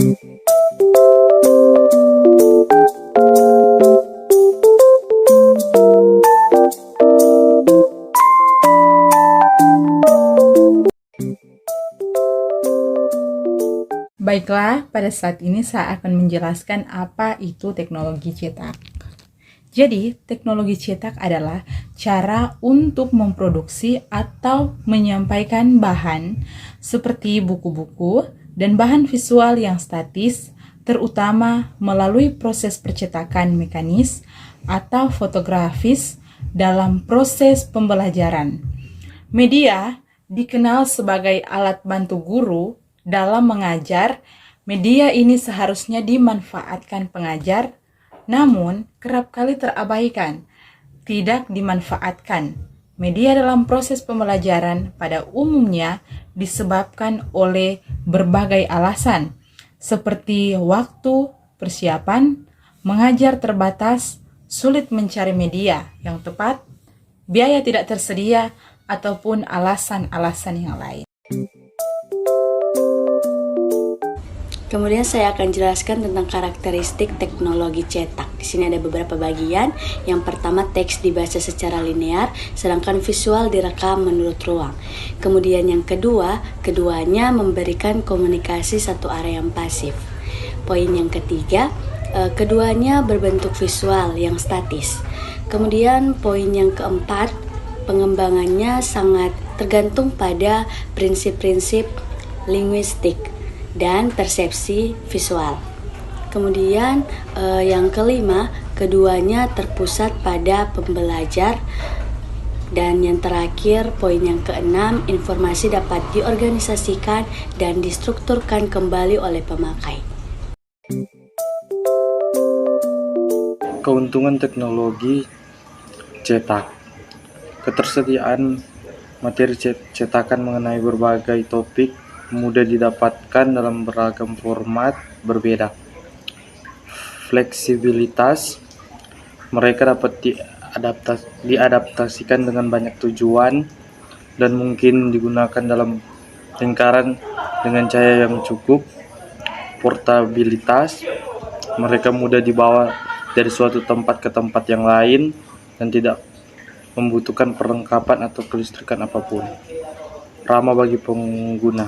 Baiklah, pada saat ini saya akan menjelaskan apa itu teknologi cetak. Jadi, teknologi cetak adalah cara untuk memproduksi atau menyampaikan bahan seperti buku-buku dan bahan visual yang statis, terutama melalui proses percetakan mekanis atau fotografis dalam proses pembelajaran. Media dikenal sebagai alat bantu guru dalam mengajar. Media ini seharusnya dimanfaatkan pengajar, namun kerap kali terabaikan, tidak dimanfaatkan. Media dalam proses pembelajaran pada umumnya disebabkan oleh berbagai alasan, seperti waktu, persiapan, mengajar terbatas, sulit mencari media yang tepat, biaya tidak tersedia, ataupun alasan-alasan yang lain. Kemudian saya akan jelaskan tentang karakteristik teknologi cetak. Di sini ada beberapa bagian. Yang pertama, teks dibaca secara linear, sedangkan visual direkam menurut ruang. Kemudian yang kedua, keduanya memberikan komunikasi satu arah yang pasif. Poin yang ketiga, keduanya berbentuk visual yang statis. Kemudian poin yang keempat, pengembangannya sangat tergantung pada prinsip-prinsip linguistik dan persepsi visual. Kemudian yang kelima, keduanya terpusat pada pembelajar. Dan yang terakhir, poin yang keenam, informasi dapat diorganisasikan dan distrukturkan kembali oleh pemakai. Keuntungan teknologi cetak. Ketersediaan materi cetakan mengenai berbagai topik mudah didapatkan dalam beragam format berbeda. Fleksibilitas, mereka dapat diadaptasikan dengan banyak tujuan dan mungkin digunakan dalam lingkaran dengan cahaya yang cukup. Portabilitas, mereka mudah dibawa dari suatu tempat ke tempat yang lain dan tidak membutuhkan perlengkapan atau kelistrikan apapun. Ramah bagi pengguna,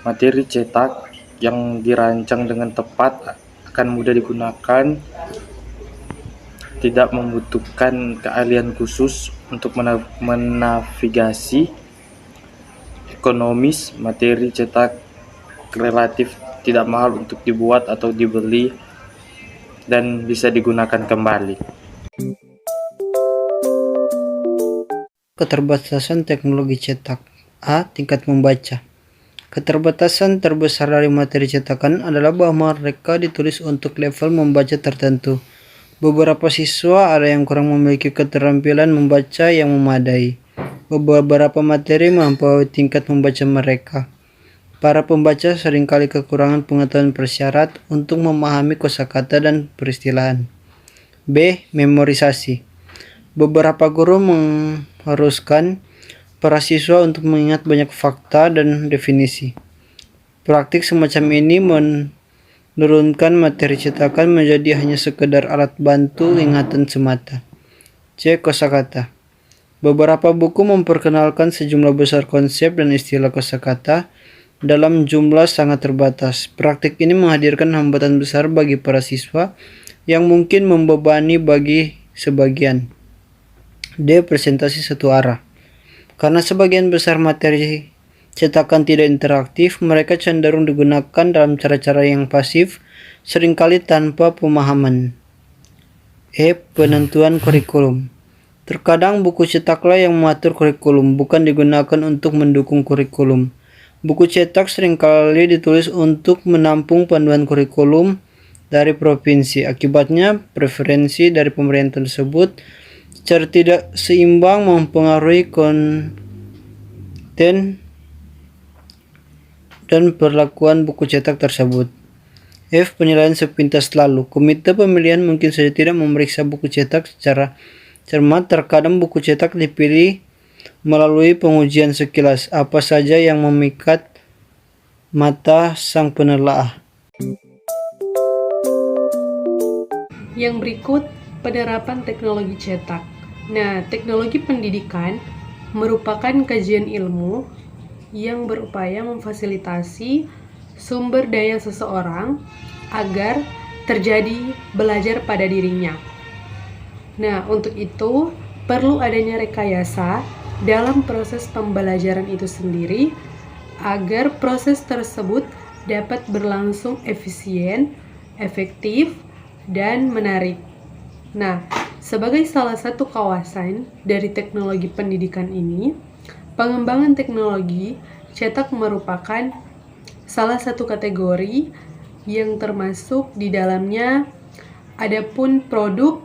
materi cetak yang dirancang dengan tepat akan mudah digunakan, tidak membutuhkan keahlian khusus untuk menavigasi. Ekonomis, materi cetak relatif tidak mahal untuk dibuat atau dibeli dan bisa digunakan kembali. Keterbatasan teknologi cetak. A. Tingkat membaca. Keterbatasan terbesar dari materi cetakan adalah bahwa mereka ditulis untuk level membaca tertentu. Beberapa siswa ada yang kurang memiliki keterampilan membaca yang memadai. Beberapa materi melampaui tingkat membaca mereka. Para pembaca seringkali kekurangan pengetahuan persyarat untuk memahami kosakata dan peristilahan. B. Memorisasi. Beberapa guru mengharuskan para siswa untuk mengingat banyak fakta dan definisi. Praktik semacam ini menurunkan materi cetakan menjadi hanya sekedar alat bantu ingatan semata. C. Kosakata. Beberapa buku memperkenalkan sejumlah besar konsep dan istilah kosakata dalam jumlah sangat terbatas. Praktik ini menghadirkan hambatan besar bagi para siswa yang mungkin membebani bagi sebagian. D. Presentasi satu arah. Karena sebagian besar materi cetakan tidak interaktif, mereka cenderung digunakan dalam cara-cara yang pasif, seringkali tanpa pemahaman. E. Penentuan kurikulum. Terkadang buku cetaklah yang mengatur kurikulum, bukan digunakan untuk mendukung kurikulum. Buku cetak seringkali ditulis untuk menampung panduan kurikulum dari provinsi. Akibatnya, preferensi dari pemerintah tersebut secara tidak seimbang mempengaruhi konten dan perlakuan buku cetak tersebut. F. Penilaian sepintas lalu. Komite pemilihan mungkin saja tidak memeriksa buku cetak secara cermat. Terkadang buku cetak dipilih melalui pengujian sekilas, apa saja yang memikat mata sang penelaah. Yang berikut, penerapan teknologi cetak. Nah, teknologi pendidikan merupakan kajian ilmu yang berupaya memfasilitasi sumber daya seseorang agar terjadi belajar pada dirinya. Nah, untuk itu perlu adanya rekayasa dalam proses pembelajaran itu sendiri agar proses tersebut dapat berlangsung efisien, efektif, dan menarik. Nah, sebagai salah satu kawasan dari teknologi pendidikan ini, pengembangan teknologi cetak merupakan salah satu kategori yang termasuk di dalamnya adapun produk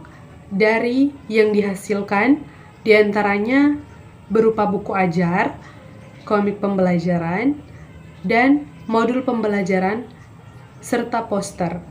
dari yang dihasilkan diantaranya berupa buku ajar, komik pembelajaran, dan modul pembelajaran serta poster.